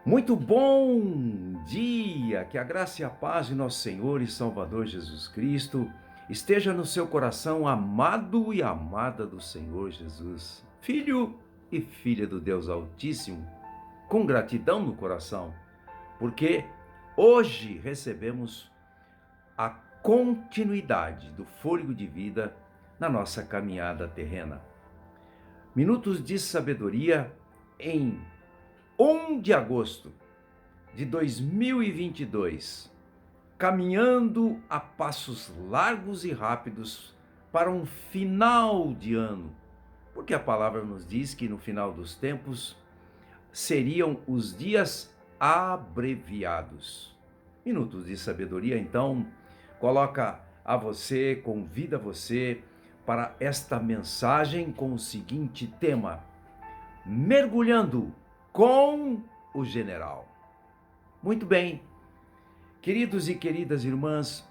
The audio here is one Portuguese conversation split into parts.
Muito bom dia! Que a graça e a paz de nosso Senhor e Salvador Jesus Cristo esteja no seu coração, amado e amada do Senhor Jesus, filho e filha do Deus Altíssimo, com gratidão no coração, porque hoje recebemos a continuidade do fôlego de vida na nossa caminhada terrena. Minutos de sabedoria em 1 de agosto de 2022, caminhando a passos largos e rápidos para um final de ano, porque a palavra nos diz que no final dos tempos seriam os dias abreviados. Minutos de sabedoria, então, convida você para esta mensagem com o seguinte tema: mergulhando com o general. Muito bem, queridos e queridas irmãs,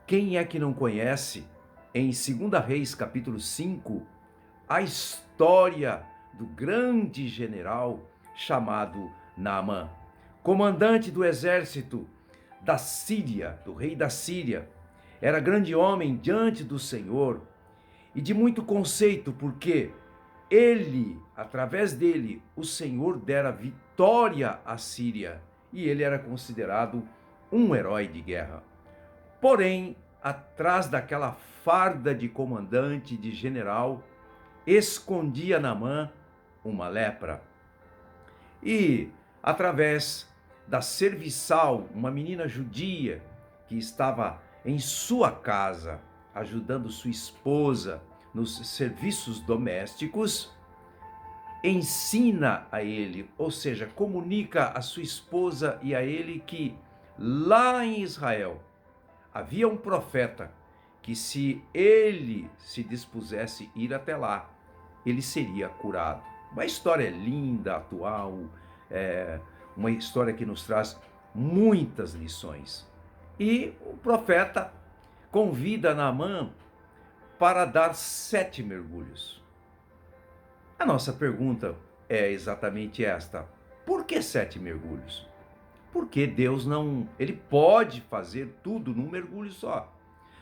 quem é que não conhece, em 2 Reis capítulo 5, a história do grande general chamado Naamã, comandante do exército da Síria, do rei da Síria. Era grande homem diante do Senhor e de muito conceito, porque através dele, o Senhor dera vitória à Síria e ele era considerado um herói de guerra. Porém, atrás daquela farda de comandante, de general, escondia Naamã uma lepra. E através da serviçal, uma menina judia que estava em sua casa, ajudando sua esposa nos serviços domésticos, ensina a ele, ou seja, comunica a sua esposa e a ele que lá em Israel havia um profeta que, se ele se dispusesse a ir até lá, ele seria curado. Uma história linda, atual, uma história que nos traz muitas lições. E o profeta convida Naamã para dar 7 mergulhos. A nossa pergunta é exatamente esta: por que 7 mergulhos? Porque Deus ele pode fazer tudo num mergulho só.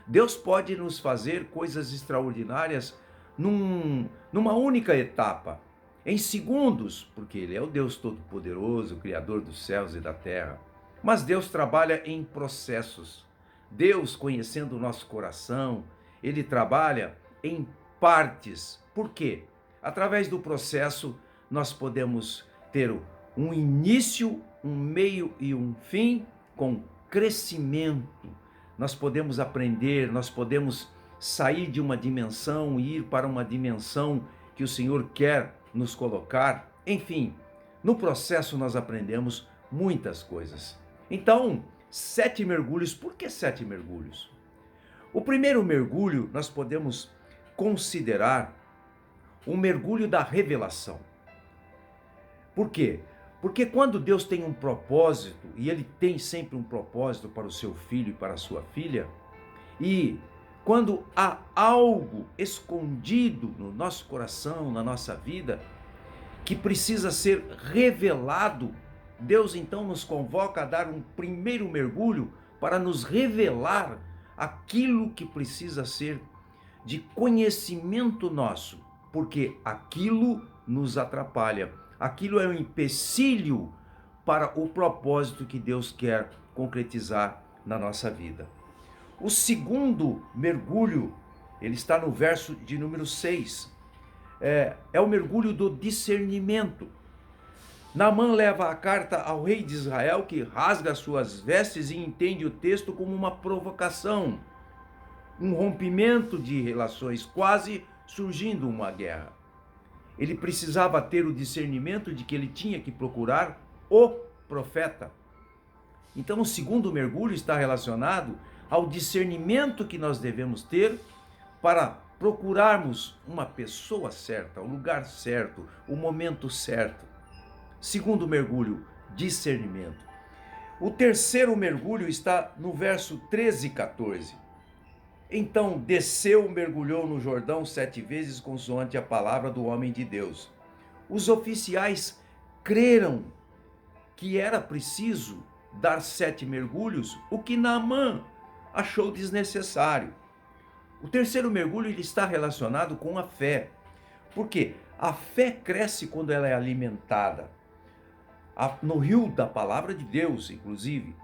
Deus pode nos fazer coisas extraordinárias numa única etapa, em segundos, porque Ele é o Deus Todo-Poderoso, o Criador dos céus e da terra. Mas Deus trabalha em processos. Deus, conhecendo o nosso coração, Ele trabalha em partes. Por quê? Através do processo, nós podemos ter um início, um meio e um fim com crescimento. Nós podemos aprender, nós podemos sair de uma dimensão e ir para uma dimensão que o Senhor quer nos colocar. Enfim, no processo nós aprendemos muitas coisas. Então, 7 mergulhos. Por que 7 mergulhos? O primeiro mergulho nós podemos considerar um mergulho da revelação. Por quê? Porque quando Deus tem um propósito, e Ele tem sempre um propósito para o seu filho e para a sua filha, e quando há algo escondido no nosso coração, na nossa vida, que precisa ser revelado, Deus então nos convoca a dar um primeiro mergulho para nos revelar aquilo que precisa ser de conhecimento nosso, porque aquilo nos atrapalha, aquilo é um empecilho para o propósito que Deus quer concretizar na nossa vida. O segundo mergulho, ele está no verso de número 6, é o mergulho do discernimento. Naamã leva a carta ao rei de Israel, que rasga suas vestes e entende o texto como uma provocação, um rompimento de relações, quase surgindo uma guerra. Ele precisava ter o discernimento de que ele tinha que procurar o profeta. Então, o segundo mergulho está relacionado ao discernimento que nós devemos ter para procurarmos uma pessoa certa, o lugar certo, o momento certo. Segundo mergulho, discernimento. O terceiro mergulho está no verso 13 e 14. Então desceu, mergulhou no Jordão 7 vezes, consoante a palavra do homem de Deus. Os oficiais creram que era preciso dar 7 mergulhos, o que Naamã achou desnecessário. O terceiro mergulho ele está relacionado com a fé. Por quê? A fé cresce quando ela é alimentada. No rio da palavra de Deus, inclusive.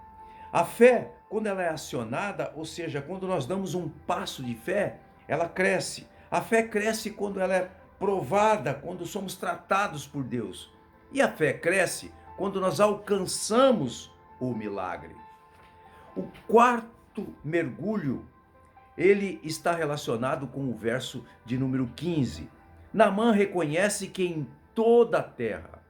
A fé, quando ela é acionada, ou seja, quando nós damos um passo de fé, ela cresce. A fé cresce quando ela é provada, quando somos tratados por Deus. E a fé cresce quando nós alcançamos o milagre. O quarto mergulho, ele está relacionado com o verso de número 15. Naamã reconhece que em toda a terra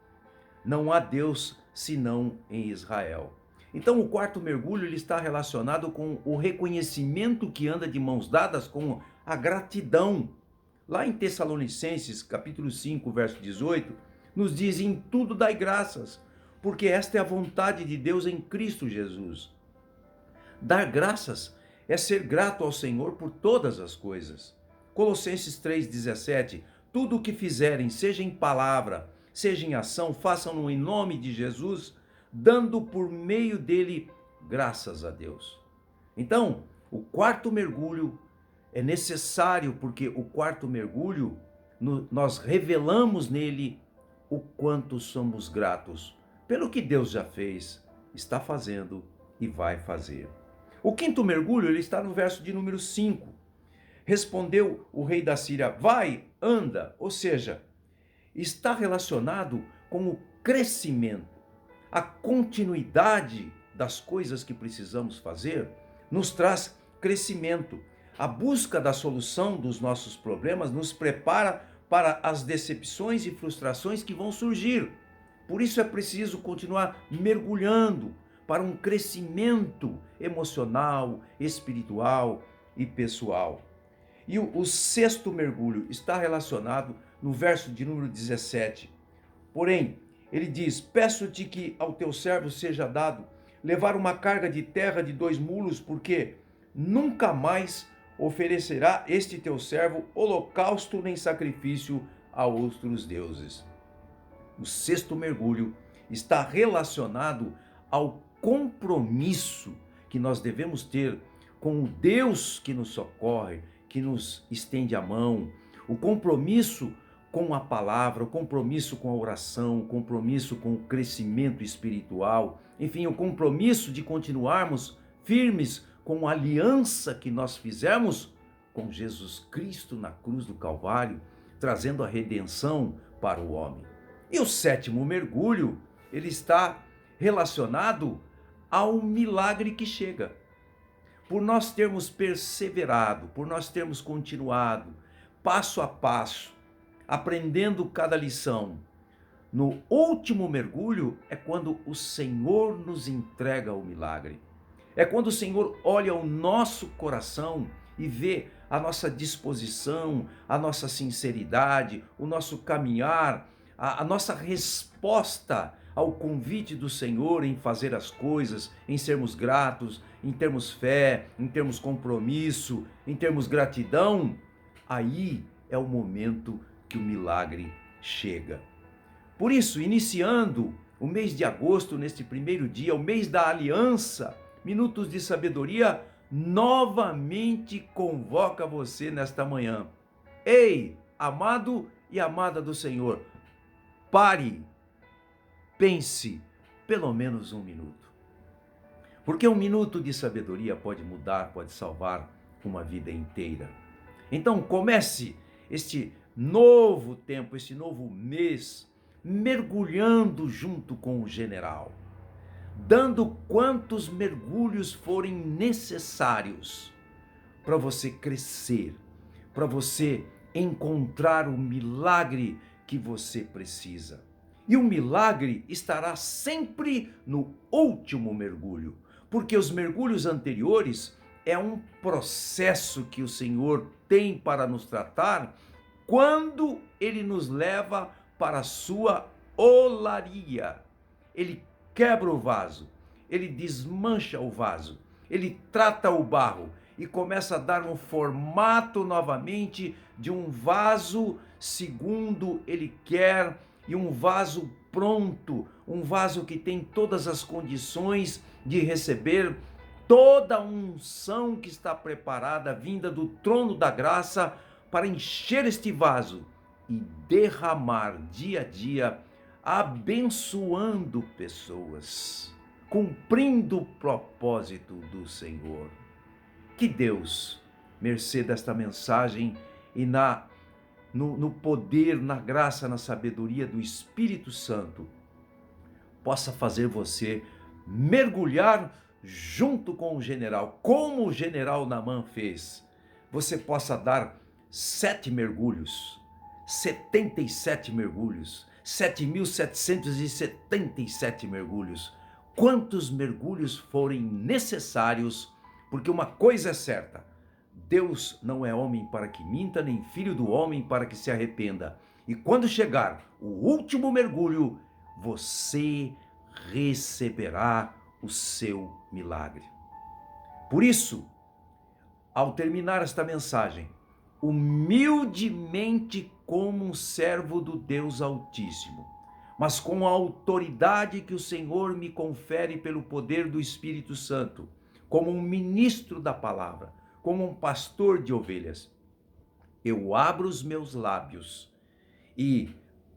não há Deus senão em Israel. Então o quarto mergulho ele está relacionado com o reconhecimento que anda de mãos dadas com a gratidão. Lá em Tessalonicenses, capítulo 5, verso 18, nos diz: em tudo dai graças, porque esta é a vontade de Deus em Cristo Jesus. Dar graças é ser grato ao Senhor por todas as coisas. Colossenses 3,17, tudo o que fizerem, seja em palavra, seja em ação, façam-no em nome de Jesus, dando por meio dele graças a Deus. Então, o quarto mergulho é necessário, porque o quarto mergulho, nós revelamos nele o quanto somos gratos pelo que Deus já fez, está fazendo e vai fazer. O quinto mergulho ele está no verso de número 5. Respondeu o rei da Síria: vai, anda, ou seja, está relacionado com o crescimento, a continuidade das coisas que precisamos fazer, nos traz crescimento. A busca da solução dos nossos problemas nos prepara para as decepções e frustrações que vão surgir. Por isso é preciso continuar mergulhando para um crescimento emocional, espiritual e pessoal. E o sexto mergulho está relacionado no verso de número 17. Porém, ele diz: peço-te que ao teu servo seja dado levar uma carga de terra de 2 mulos, porque nunca mais oferecerá este teu servo holocausto nem sacrifício a outros deuses. O sexto mergulho está relacionado ao compromisso que nós devemos ter com o Deus que nos socorre, que nos estende a mão, o compromisso com a palavra, o compromisso com a oração, o compromisso com o crescimento espiritual, enfim, o compromisso de continuarmos firmes com a aliança que nós fizemos com Jesus Cristo na cruz do Calvário, trazendo a redenção para o homem. E o sétimo mergulho, ele está relacionado ao milagre que chega. Por nós termos perseverado, por nós termos continuado, passo a passo, aprendendo cada lição, no último mergulho é quando o Senhor nos entrega o milagre. É quando o Senhor olha o nosso coração e vê a nossa disposição, a nossa sinceridade, o nosso caminhar, a nossa resposta ao convite do Senhor em fazer as coisas, em sermos gratos, em termos fé, em termos compromisso, em termos gratidão. Aí é o momento que o milagre chega. Por isso, iniciando o mês de agosto, neste primeiro dia, o mês da aliança, Minutos de Sabedoria novamente convoca você nesta manhã. Ei, amado e amada do Senhor, pare, pense pelo menos 1 minuto. Porque 1 minuto de sabedoria pode mudar, pode salvar uma vida inteira. Então comece este novo tempo, este novo mês, mergulhando junto com o general, dando quantos mergulhos forem necessários para você crescer, para você encontrar o milagre que você precisa. E o milagre estará sempre no último mergulho, porque os mergulhos anteriores é um processo que o Senhor tem para nos tratar quando Ele nos leva para a sua olaria. Ele quebra o vaso, Ele desmancha o vaso, Ele trata o barro e começa a dar um formato novamente de um vaso segundo Ele quer e um vaso pronto, um vaso que tem todas as condições de receber toda a unção que está preparada, vinda do trono da graça, para encher este vaso e derramar dia a dia, abençoando pessoas, cumprindo o propósito do Senhor. Que Deus, mercê desta mensagem e no poder, na graça, na sabedoria do Espírito Santo, possa fazer você mergulhar junto com o general, como o general Naamã fez. Você possa dar 7 mergulhos, 77 mergulhos, 7.777 mergulhos. Quantos mergulhos forem necessários, porque uma coisa é certa: Deus não é homem para que minta, nem filho do homem para que se arrependa. E quando chegar o último mergulho, você receberá o seu milagre. Por isso, ao terminar esta mensagem, humildemente como um servo do Deus Altíssimo, mas com a autoridade que o Senhor me confere pelo poder do Espírito Santo, como um ministro da palavra, como um pastor de ovelhas, eu abro os meus lábios e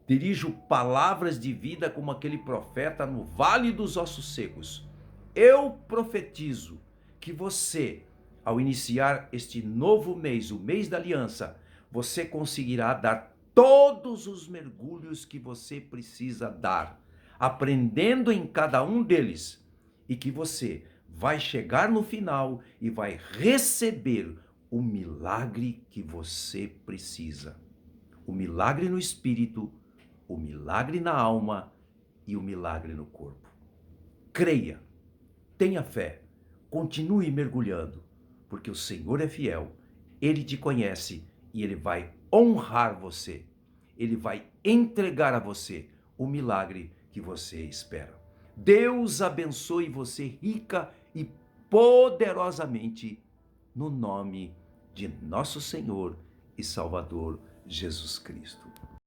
dirijo palavras de vida como aquele profeta no vale dos ossos secos. Eu profetizo que você, ao iniciar este novo mês, o mês da aliança, você conseguirá dar todos os mergulhos que você precisa dar, aprendendo em cada um deles, e que você vai chegar no final e vai receber o milagre que você precisa. O milagre no espírito, o milagre na alma e o milagre no corpo. Creia, tenha fé, continue mergulhando, porque o Senhor é fiel, Ele te conhece e Ele vai honrar você. Ele vai entregar a você o milagre que você espera. Deus abençoe você rica e poderosamente, no nome de nosso Senhor e Salvador Jesus Cristo.